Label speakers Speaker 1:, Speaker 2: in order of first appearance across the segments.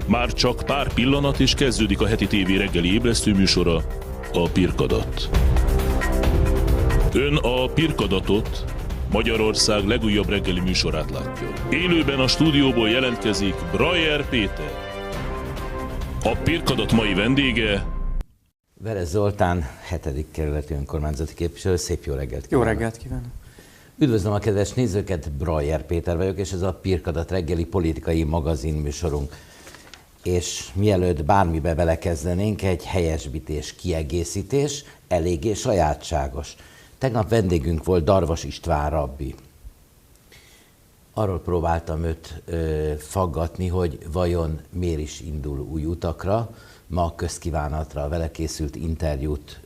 Speaker 1: Már csak pár pillanat és kezdődik a heti tévé reggeli ébresztő műsora, a Pirkadat. Ön a Pirkadatot, Magyarország legújabb reggeli műsorát látja. Élőben a stúdióból jelentkezik Brajer Péter. A Pirkadat mai vendége
Speaker 2: Veress Zoltán, 7. kerületi önkormányzati képviselő. Szép jó reggelt
Speaker 3: Jó
Speaker 2: kívánok!
Speaker 3: reggelt kívánok!
Speaker 2: Üdvözlöm a kedves nézőket, Brajer Péter vagyok, és ez a Pirkadat reggeli politikai magazinműsorunk. És mielőtt bármibe belekezdenénk, egy helyesbítés, kiegészítés, eléggé sajátságos. Tegnap vendégünk volt Darvas István rabbi. Arról próbáltam őt faggatni, hogy vajon miért is indul új utakra. Ma a közkívánatra a vele készült interjút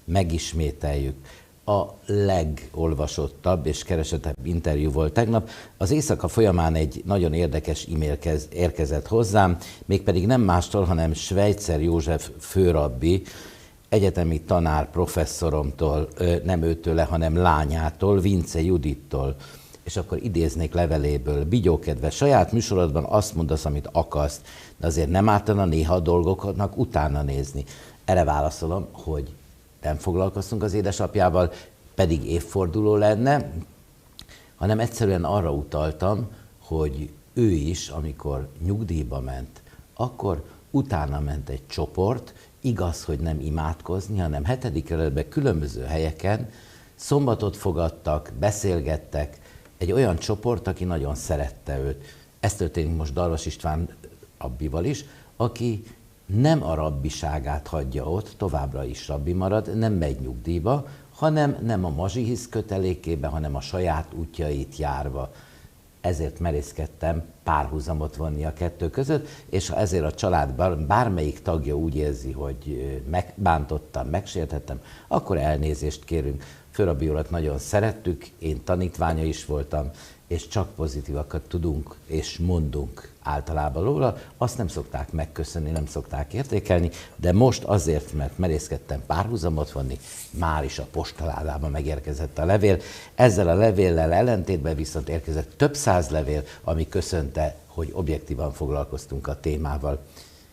Speaker 2: megismételjük. A legolvasottabb és keresettebb interjú volt tegnap. Az éjszaka folyamán egy nagyon érdekes e-mail érkezett hozzám, mégpedig nem mástól, hanem Schweitzer József főrabbi, egyetemi tanár professzoromtól, nem őtőle, hanem lányától, Vince Judittól. És akkor idéznék leveléből: Bigyókedve, saját műsorodban azt mondasz, amit akarsz, de azért nem ártana néha a dolgoknak utána nézni. Erre válaszolom, hogy nem foglalkoztunk az édesapjával, pedig évforduló lenne, hanem egyszerűen arra utaltam, hogy ő is, amikor nyugdíjba ment, akkor utána ment egy csoport, igaz, hogy nem imádkozni, hanem 7. kerületben különböző helyeken szombatot fogadtak, beszélgettek, egy olyan csoport, aki nagyon szerette őt. Ez történik most Darvas István rabbival is, aki nem a rabbiságát hagyja ott, továbbra is rabbi marad, nem megy nyugdíjba, hanem nem a mazsihisz kötelékébe, hanem a saját útjait járva. Ezért merészkedtem párhuzamot vonni a kettő között, és ha ezért a család bármelyik tagja úgy érzi, hogy megbántottam, megsértettem, akkor elnézést kérünk. Főrabbi urat nagyon szerettük, én tanítványa is voltam, és csak pozitívakat tudunk és mondunk általában róla. Azt nem szokták megköszönni, nem szokták értékelni, de most azért, mert merészkedtem párhuzamot vonni, már is a postaládában megérkezett a levél. Ezzel a levéllel ellentétben viszont érkezett több száz levél, ami köszönte, hogy objektívan foglalkoztunk a témával.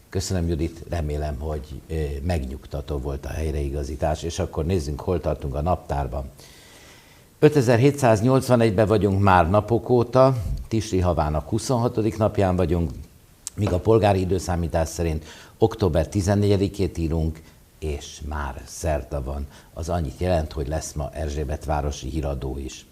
Speaker 2: Köszönöm, Judit, remélem, hogy megnyugtató volt a helyreigazítás, és akkor nézzünk, hol tartunk a naptárban. 5781-ben vagyunk már napok óta, Tisri havának 26. napján vagyunk, míg a polgári időszámítás szerint október 14-ét írunk, és már szerda van. Az annyit jelent, hogy lesz ma Erzsébetvárosi híradó is.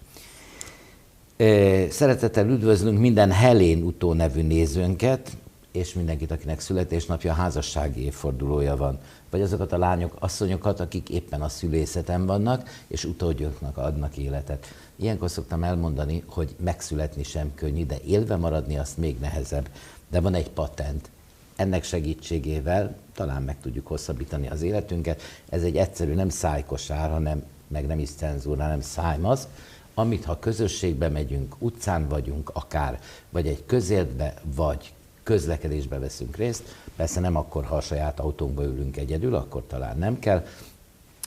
Speaker 2: Szeretettel üdvözlünk minden Helén Utó nevű nézőnket, és mindenkit, akinek születésnapja, házassági évfordulója van, vagy azokat a lányok, asszonyokat, akik éppen a szülészeten vannak, és utódjuknak adnak életet. Ilyenkor szoktam elmondani, hogy megszületni sem könnyű, de élve maradni azt még nehezebb. De van egy patent. Ennek segítségével talán meg tudjuk hosszabbítani az életünket. Ez egy egyszerű, nem szájkosár, hanem, meg nem is cenzúra, hanem szájmaszk, amit ha közösségbe megyünk, utcán vagyunk akár, vagy egy közértbe, vagy közlekedésbe veszünk részt, persze nem akkor, ha a saját autónkba ülünk egyedül, akkor talán nem kell,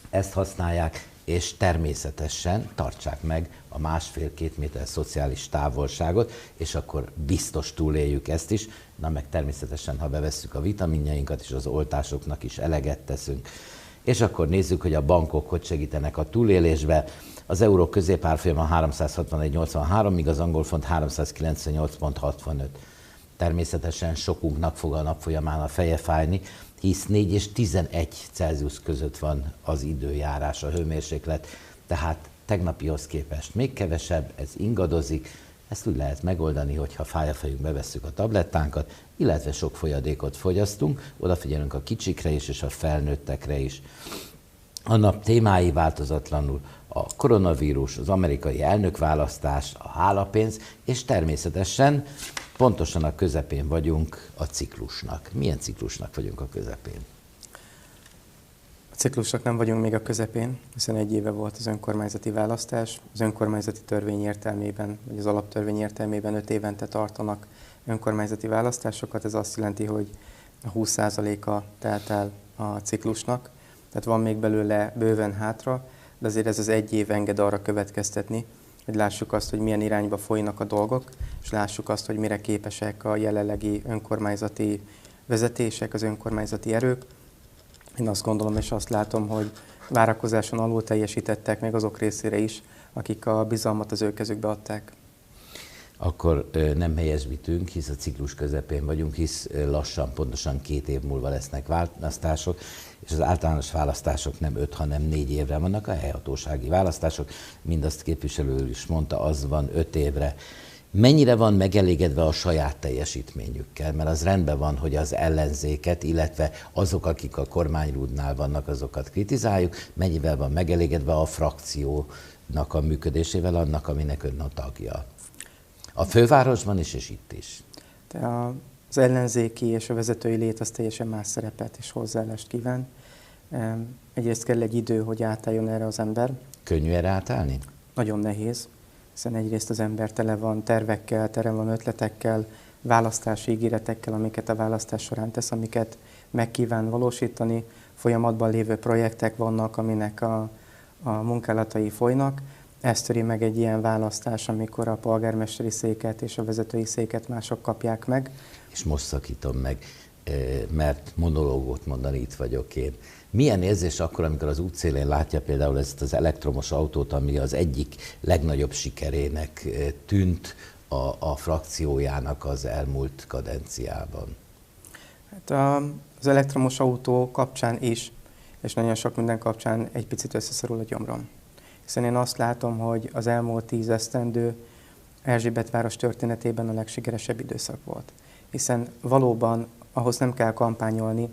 Speaker 2: ezt használják, és természetesen tartsák meg a 1,5-2 méter szociális távolságot, és akkor biztos túléljük ezt is, na meg természetesen, ha bevesszük a vitaminjainkat, és az oltásoknak is eleget teszünk. És akkor nézzük, hogy a bankok hogy segítenek a túlélésbe. Az euró középárfolyama 361,83, míg az angol font 398,65. Természetesen sokunknak fog a nap folyamán a feje fájni, hisz 4 és 11 Celsius között van az időjárás, a hőmérséklet, tehát tegnapihoz képest még kevesebb, ez ingadozik. Ezt úgy lehet megoldani, hogyha fáj a fejünk, bevesszük a tablettánkat, illetve sok folyadékot fogyasztunk, odafigyelünk a kicsikre is és a felnőttekre is. A nap témái változatlanul: a koronavírus, az amerikai elnökválasztás, a hálapénz, és természetesen pontosan a közepén vagyunk a ciklusnak. Milyen ciklusnak vagyunk a közepén?
Speaker 3: A ciklusnak nem vagyunk még a közepén, hiszen 1 éve volt az önkormányzati választás. Az önkormányzati törvény értelmében, vagy az alaptörvény értelmében 5 évente tartanak önkormányzati választásokat. Ez azt jelenti, hogy a 20%-a telt el a ciklusnak, tehát van még belőle bőven hátra, de azért ez az 1 év enged arra következtetni, hogy lássuk azt, hogy milyen irányba folynak a dolgok, és lássuk azt, hogy mire képesek a jelenlegi önkormányzati vezetések, az önkormányzati erők. Én azt gondolom és azt látom, hogy várakozáson alul teljesítettek még azok részére is, akik a bizalmat az ő kezükbe adták.
Speaker 2: Akkor nem helyesbítünk, hisz a ciklus közepén vagyunk, hisz lassan, pontosan 2 év múlva lesznek választások, és az általános választások nem 5, hanem 4 évre vannak, a helyhatósági választások, mindazt képviselő is mondta, az van 5 évre. Mennyire van megelégedve a saját teljesítményükkel? Mert az rendben van, hogy az ellenzéket, illetve azok, akik a kormányrúdnál vannak, azokat kritizáljuk, mennyivel van megelégedve a frakciónak a működésével, annak, aminek ön a tagja? A fővárosban is, és itt is.
Speaker 3: Az ellenzéki és a vezetői lét az teljesen más szerepet és hozzáállást kíván. Egyrészt kell egy idő, hogy átálljon erre az ember.
Speaker 2: Könnyű erre átállni?
Speaker 3: Nagyon nehéz, hiszen egyrészt az ember tele van tervekkel, tele van ötletekkel, választási ígéretekkel, amiket a választás során tesz, amiket meg kíván valósítani. Folyamatban lévő projektek vannak, aminek a munkálatai folynak. Ez töri meg egy ilyen választás, amikor a polgármesteri széket és a vezetői széket mások kapják meg.
Speaker 2: És most szakítom meg, mert monológot mondani itt vagyok én. Milyen érzés akkor, amikor az útszélén látja például ezt az elektromos autót, ami az egyik legnagyobb sikerének tűnt a frakciójának az elmúlt kadenciában?
Speaker 3: Hát az elektromos autó kapcsán is, és nagyon sok minden kapcsán egy picit összeszorul a gyomrom. Hiszen én azt látom, hogy az elmúlt 10 esztendő Erzsébetváros történetében a legsikeresebb időszak volt. Hiszen valóban ahhoz nem kell kampányolni,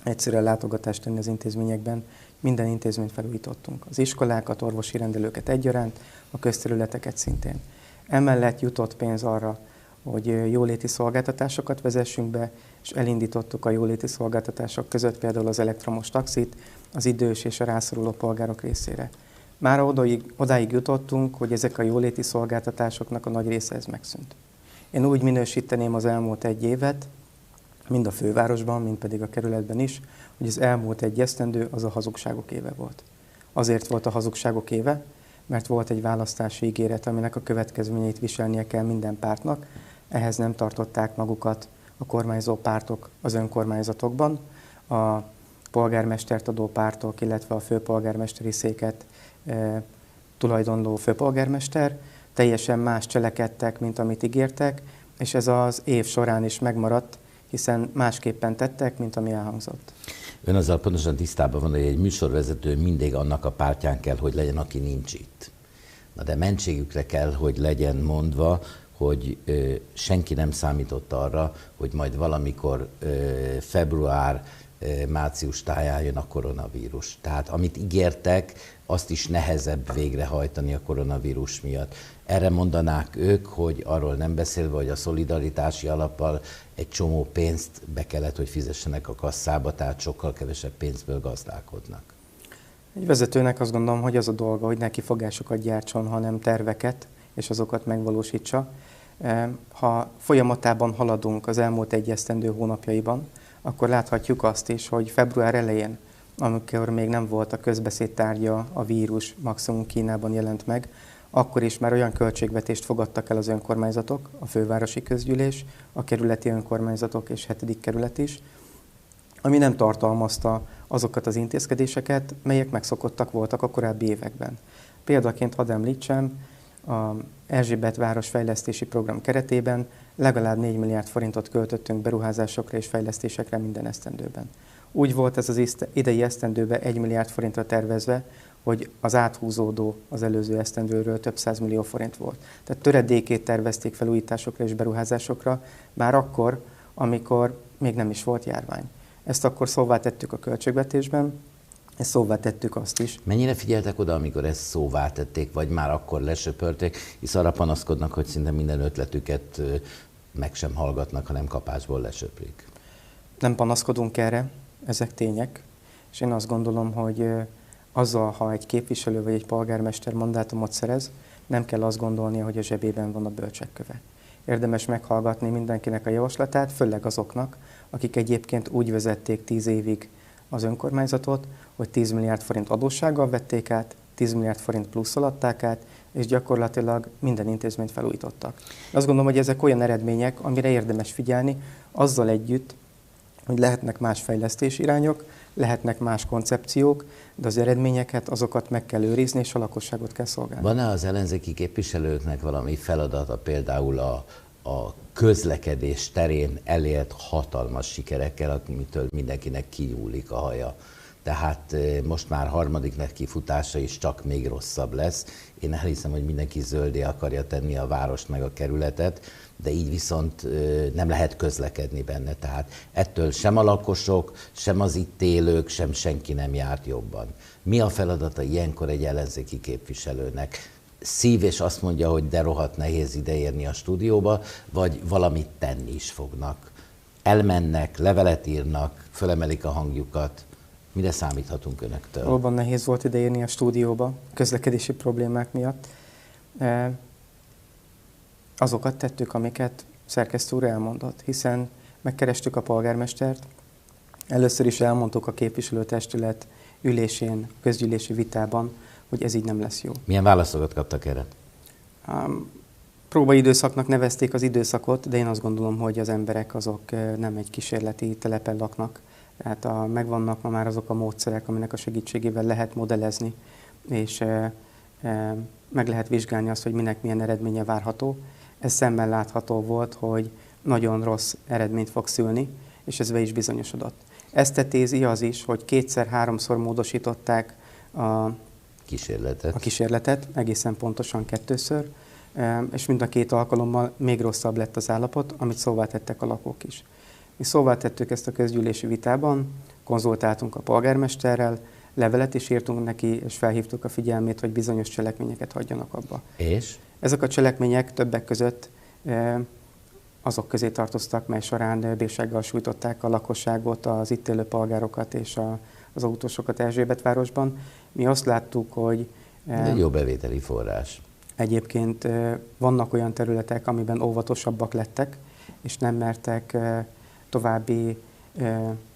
Speaker 3: egyszerűen látogatást tenni az intézményekben, minden intézményt felújítottunk. Az iskolákat, orvosi rendelőket egyaránt, a közterületeket szintén. Emellett jutott pénz arra, hogy jóléti szolgáltatásokat vezessünk be, és elindítottuk a jóléti szolgáltatások között például az elektromos taxit az idős és a rászoruló polgárok részére. Már odáig jutottunk, hogy ezek a jóléti szolgáltatásoknak a nagy része ez megszűnt. Én úgy minősíteném az elmúlt 1 évet, mind a fővárosban, mind pedig a kerületben is, hogy az elmúlt 1 esztendő az a hazugságok éve volt. Azért volt a hazugságok éve, mert volt egy választási ígéret, aminek a következményeit viselnie kell minden pártnak. Ehhez nem tartották magukat a kormányzó pártok az önkormányzatokban, a polgármestert adó pártok, illetve a főpolgármesteri széket tulajdonló főpolgármester teljesen más cselekedtek, mint amit ígértek, és ez az év során is megmaradt, hiszen másképpen tettek, mint ami elhangzott.
Speaker 2: Ön azzal pontosan tisztában van, hogy egy műsorvezető mindig annak a pártján kell, hogy legyen, aki nincs itt. Na de mentségükre kell, hogy legyen mondva, hogy senki nem számított arra, hogy majd valamikor február-március táján jön a koronavírus. Tehát amit ígértek, azt is nehezebb végrehajtani a koronavírus miatt. Erre mondanák ők, hogy arról nem beszélve, hogy a szolidaritási alappal egy csomó pénzt be kellett, hogy fizessenek a kasszába, tehát sokkal kevesebb pénzből gazdálkodnak.
Speaker 3: Egy vezetőnek azt gondolom, hogy az a dolga, hogy ne kifogásokat gyártson, hanem terveket, és azokat megvalósítsa. Ha folyamatában haladunk az elmúlt 1 esztendő hónapjaiban, akkor láthatjuk azt is, hogy február elején, amikor még nem volt a közbeszéd tárgya a vírus, maximum Kínában jelent meg, akkor is már olyan költségvetést fogadtak el az önkormányzatok, a fővárosi közgyűlés, a kerületi önkormányzatok és 7. kerület is, ami nem tartalmazta azokat az intézkedéseket, melyek megszokottak voltak a korábbi években. Példaként hadd említsem, a Erzsébetváros fejlesztési program keretében legalább 4 milliárd forintot költöttünk beruházásokra és fejlesztésekre minden esztendőben. Úgy volt ez az idei esztendőben 1 milliárd forintra tervezve, hogy az áthúzódó az előző esztendőről több 100 millió forint volt. Tehát töredékét tervezték felújításokra és beruházásokra, már akkor, amikor még nem is volt járvány. Ezt akkor szóvá tettük a költségvetésben, ezt szóvá tettük azt is.
Speaker 2: Mennyire figyeltek oda, amikor ezt szóvá tették, vagy már akkor lesöpörték, hisz arra panaszkodnak, hogy szinte minden ötletüket meg sem hallgatnak, hanem kapásból lesöprik?
Speaker 3: Nem panaszkodunk erre, ezek tények, és én azt gondolom, hogy azzal, ha egy képviselő vagy egy polgármester mandátumot szerez, nem kell azt gondolnia, hogy a zsebében van a bölcsekköve. Érdemes meghallgatni mindenkinek a javaslatát, főleg azoknak, akik egyébként úgy vezették 10 évig az önkormányzatot, hogy 10 milliárd forint adóssággal vették át, 10 milliárd forint plusszal adták át, és gyakorlatilag minden intézményt felújítottak. Azt gondolom, hogy ezek olyan eredmények, amire érdemes figyelni, azzal együtt, hogy lehetnek más fejlesztési irányok, lehetnek más koncepciók, de az eredményeket, azokat meg kell őrizni, és a lakosságot kell szolgálni.
Speaker 2: Van-e az ellenzéki képviselőknek valami feladata, például a közlekedés terén elért hatalmas sikerekkel, amitől mindenkinek kinyúlik a haja? Tehát most már harmadik nekifutása is csak még rosszabb lesz. Én elhiszem, hogy mindenki zöldé akarja tenni a várost meg a kerületet, de így viszont nem lehet közlekedni benne. Tehát ettől sem a lakosok, sem az itt élők, sem senki nem járt jobban. Mi a feladata ilyenkor egy ellenzéki képviselőnek? Szív és azt mondja, hogy de rohadt nehéz ideérni a stúdióba, vagy valamit tenni is fognak? Elmennek, levelet írnak, fölemelik a hangjukat. Mire számíthatunk önöktől?
Speaker 3: Valóban nehéz volt ideérni a stúdióba, közlekedési problémák miatt. Azokat tettük, amiket szerkesztő úr elmondott, hiszen megkerestük a polgármestert, először is elmondtuk a képviselőtestület ülésén, közgyűlési vitában, hogy ez így nem lesz jó.
Speaker 2: Milyen válaszokat kaptak erre?
Speaker 3: Próbaidőszaknak nevezték az időszakot, de én azt gondolom, hogy az emberek azok nem egy kísérleti telepen laknak. Tehát megvannak ma már azok a módszerek, aminek a segítségével lehet modellezni, és meg lehet vizsgálni azt, hogy minek milyen eredménye várható. Ez szemmel látható volt, hogy nagyon rossz eredményt fog szülni, és ez be is bizonyosodott. Ezt tetézi az is, hogy 2-3-szor módosították a kísérletet, egészen pontosan 2-ször, és mind a 2 alkalommal még rosszabb lett az állapot, amit szóvá tettek a lakók is. Mi szóvá tettük ezt a közgyűlési vitában, konzultáltunk a polgármesterrel, levelet is írtunk neki, és felhívtuk a figyelmét, hogy bizonyos cselekményeket hagyjanak abba. És? Ezek a cselekmények többek között azok közé tartoztak, mely során bírsággal sújtották a lakosságot, az itt élő polgárokat és az autósokat Erzsébetvárosban. Mi azt láttuk, hogy...
Speaker 2: Ez egy jó bevételi forrás.
Speaker 3: Egyébként vannak olyan területek, amiben óvatosabbak lettek, és nem mertek további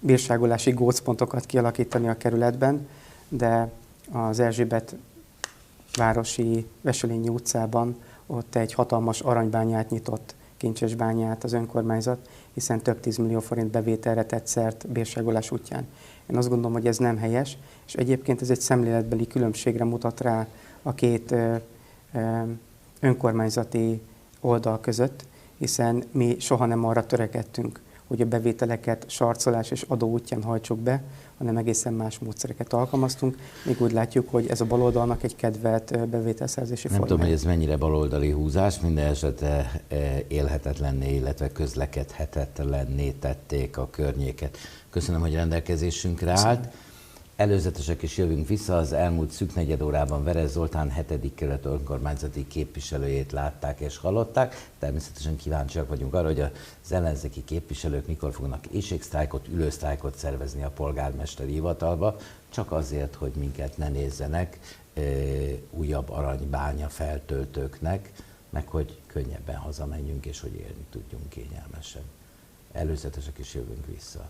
Speaker 3: bírságolási gócpontokat kialakítani a kerületben, de az Erzsébet városi Veselényi utcában ott egy hatalmas aranybányát nyitott, kincses bányát az önkormányzat, hiszen több 10 millió forint bevételre tett szert bírságolás útján. Én azt gondolom, hogy ez nem helyes, és egyébként ez egy szemléletbeli különbségre mutat rá a 2 önkormányzati oldal között, hiszen mi soha nem arra törekedtünk, hogy a bevételeket sarcolás és adó útján hajtsuk be, hanem egészen más módszereket alkalmaztunk. Még úgy látjuk, hogy ez a baloldalnak egy kedvelt bevételszerzési formája.
Speaker 2: Nem tudom, hogy ez mennyire baloldali húzás, minden esetre élhetetlenné, illetve közlekedhetetlenné tették a környéket. Köszönöm, hogy rendelkezésünkre állt. Előzetesek is jövünk vissza, az elmúlt szűk negyed órában Veress Zoltán 7. kerület önkormányzati képviselőjét látták és hallották. Természetesen kíváncsiak vagyunk arra, hogy az ellenzéki képviselők mikor fognak éhségsztrájkot, ülősztrájkot szervezni a polgármesteri hivatalba, csak azért, hogy minket ne nézzenek újabb aranybánya feltöltőknek, meg hogy könnyebben hazamenjünk és hogy élni tudjunk kényelmesen. Előzetesek is jövünk vissza.